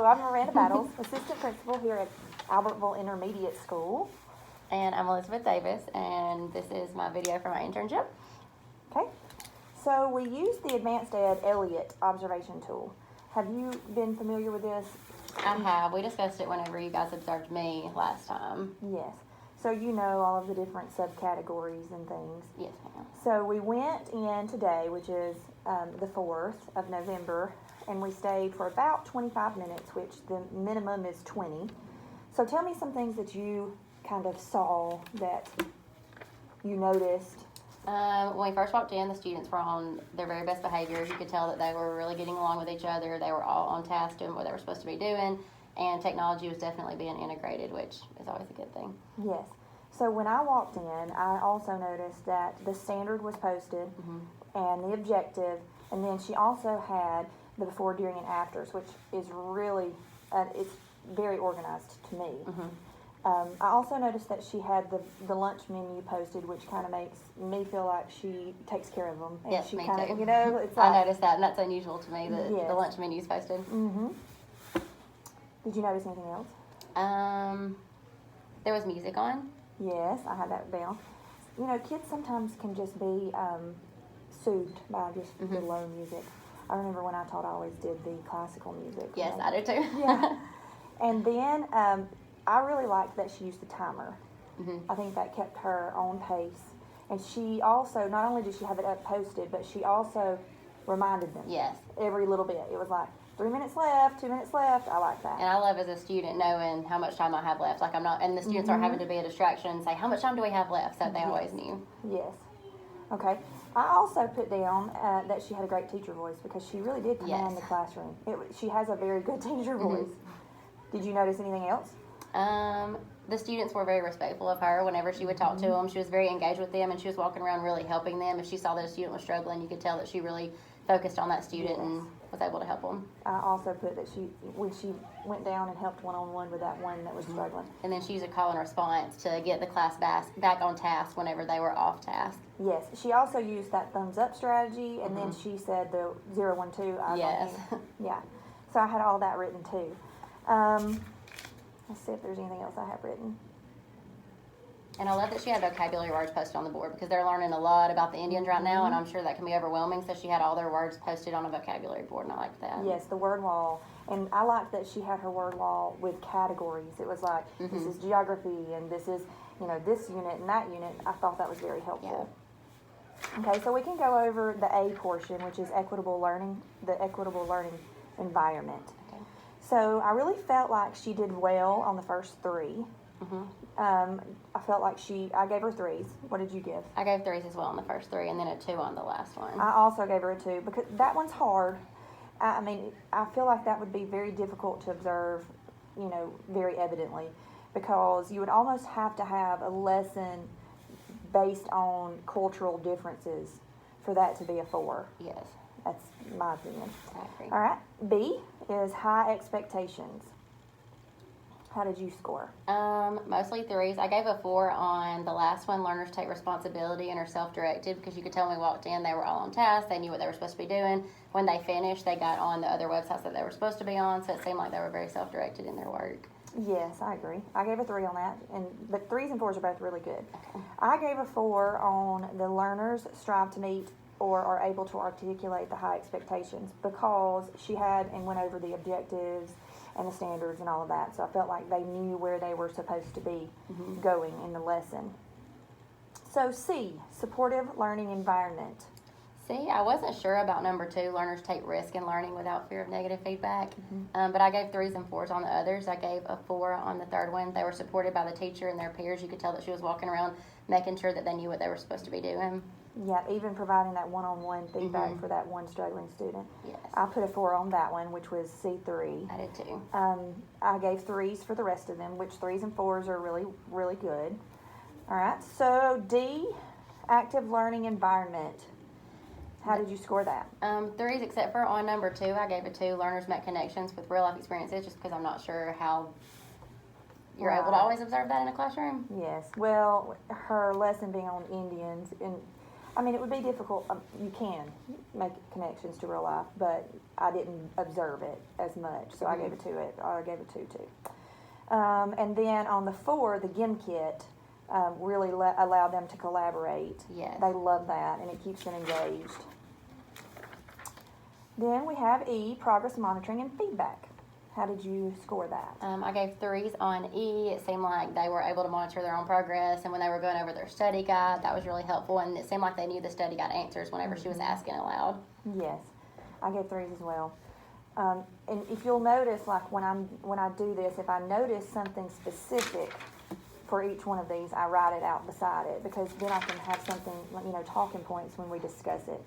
I'm Miranda Battles, assistant principal here at Albertville Intermediate School. And I'm Elizabeth Davis, and this is my video for my internship. Okay, so we used the Advanced Ed Elliott observation tool. Have you been familiar with this? I have. We discussed it whenever you guys observed me last time. Yes. So you know all of the different subcategories and things. Yes, ma'am. So we went in today, which is the 4th of November, and we stayed for about 25 minutes, which the minimum is 20. So tell me some things that you kind of saw that you noticed. When we first walked in, the students were on their very best behavior. You could tell that they were really getting along with each other. They were all on task doing what they were supposed to be doing, and technology was definitely being integrated, which is always a good thing. Yes. So when I walked in, I also noticed that the standard was posted and the objective, and then she also had the before, during, and afters, which is really, it's very organized to me. I also noticed that she had the lunch menu posted, which kind of makes me feel like she takes care of them. And Yes, she me kinda, too. You know, it's like, I noticed that, and that's unusual to me, that Yes. the lunch menu's posted. Did you notice anything else? There was music on. Yes, I had that down. You know, kids sometimes can just be soothed by just the low music. I remember when I taught, I always did the classical music. Yes, you know. I do too. Yeah. And then I really liked that she used the timer. I think that kept her on pace. And she also, not only did she have it up posted, but she also reminded them Yes. every little bit. It was like 3 minutes left, 2 minutes left. I like that. And I love as a student knowing how much time I have left. Like I'm not, and the students aren't having to be a distraction and say, how much time do we have left? So they always knew. Yes. Okay. I also put down that she had a great teacher voice because she really did command the classroom. She has a very good teacher voice. Did you notice anything else? The students were very respectful of her whenever she would talk to them. She was very engaged with them, and she was walking around really helping them. If she saw that a student was struggling, you could tell that she really focused on that student and was able to help them. I also put that when she went down and helped one-on-one with that one that was struggling. And then she used a call and response to get the class back on task whenever they were off task. Yes. She also used that thumbs up strategy, and then she said the 0, 1, 2. Yes. Yeah. So I had all that written too. Let's see if there's anything else I have written. And I love that she had vocabulary words posted on the board because they're learning a lot about the Indians right now, and I'm sure that can be overwhelming. So she had all their words posted on a vocabulary board, and I liked that. Yes, the word wall. And I liked that she had her word wall with categories. It was like, this is geography, and this is, this unit and that unit. I thought that was very helpful. Yeah. Okay, so we can go over the A portion, which is equitable learning, the equitable learning environment. Okay. So I really felt like she did well on the first 3. I felt like I gave her 3s. What did you give? I gave 3s as well on the first 3, and then a 2 on the last one. I also gave her a 2 because that one's hard. I mean, I feel like that would be very difficult to observe, very evidently, because you would almost have to have a lesson based on cultural differences for that to be a 4. Yes. That's my opinion. I agree. All right. B is high expectations. How did you score? Mostly 3s. I gave a 4 on the last one, learners take responsibility and are self-directed, because you could tell when we walked in, they were all on task. They knew what they were supposed to be doing. When they finished, they got on the other websites that they were supposed to be on, so it seemed like they were very self-directed in their work. Yes, I agree. I gave a 3 on that, but 3s and 4s are both really good. Okay. I gave a 4 on the learners strive to meet or are able to articulate the high expectations, because she had and went over the objectives and the standards and all of that. So I felt like they knew where they were supposed to be going in the lesson. So C, supportive learning environment. See, I wasn't sure about number 2, learners take risk in learning without fear of negative feedback. But I gave 3s and 4s on the others. I gave a 4 on the third one. They were supported by the teacher and their peers. You could tell that she was walking around making sure that they knew what they were supposed to be doing. Yeah, even providing that one-on-one feedback for that one struggling student. Yes. I put a 4 on that one, which was C3. I did too. I gave 3s for the rest of them, which 3s and 4s are really, really good. All right, so D, active learning environment. How did you score that? 3s, except for on number 2, I gave a 2. Learners make connections with real life experiences, just because I'm not sure how you're able to always observe that in a classroom. Yes, well, her lesson being on Indians, and I mean, it would be difficult. You can make connections to real life, but I didn't observe it as much, so I gave it a 2 too. And then on the 4, the GIM kit really allowed them to collaborate. Yes. They love that, and it keeps them engaged. Then we have E, progress monitoring and feedback. How did you score that? I gave 3s on E. It seemed like they were able to monitor their own progress, and when they were going over their study guide, that was really helpful, and it seemed like they knew the study guide answers whenever she was asking aloud. Yes, I gave 3s as well. And if you'll notice, like when I do this, if I notice something specific for each one of these, I write it out beside it, because then I can have something, talking points when we discuss it.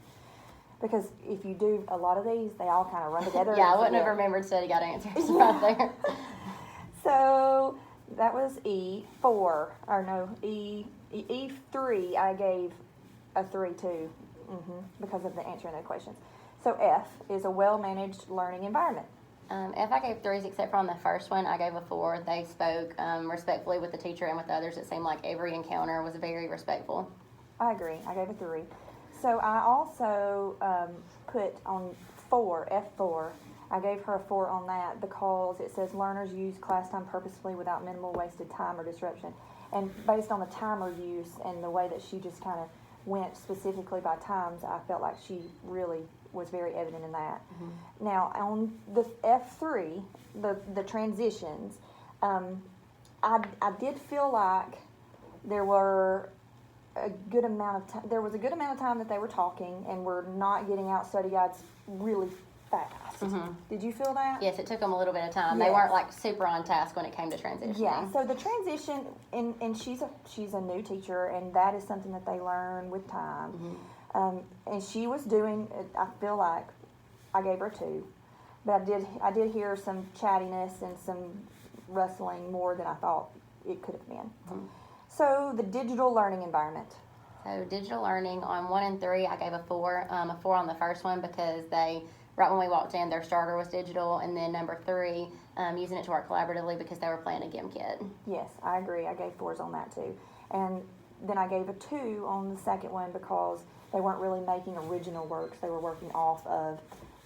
Because if you do a lot of these, they all kind of run together. Yeah, I wouldn't have remembered study guide answers right there. So that was E3, I gave a 3 too, because of the answering the questions. So F is a well-managed learning environment. F, I gave 3s, except for on the first one, I gave a 4. They spoke respectfully with the teacher and with others. It seemed like every encounter was very respectful. I agree. I gave a 3. So I also put on 4, F4, I gave her a 4 on that because it says learners use class time purposefully without minimal wasted time or disruption. And based on the timer use and the way that she just kind of went specifically by times, I felt like she really was very evident in that. Now, on the F3, the transitions, I did feel like there was a good amount of time that they were talking and were not getting out study guides really fast. Did you feel that? Yes, it took them a little bit of time. Yes. They weren't like super on task when it came to transitioning. Yeah, so the transition, and she's a new teacher, and that is something that they learn with time. And she was doing, I feel like, I gave her 2, but I did hear some chattiness and some rustling more than I thought it could have been. So the digital learning environment. So digital learning on 1 and 3, I gave a 4. A 4 on the first one because right when we walked in, their starter was digital, and then number 3, using it to work collaboratively because they were playing a GIM kit. Yes, I agree. I gave 4s on that too. And then I gave a 2 on the second one because they weren't really making original works. They were working off of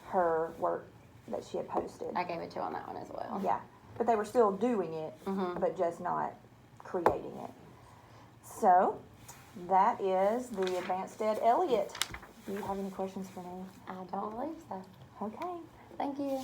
her work that she had posted. I gave a 2 on that one as well. Yeah, but they were still doing it, but just not creating it. So that is the Advanced Ed Elliott. Do you have any questions for me? I don't believe so. Okay. Thank you.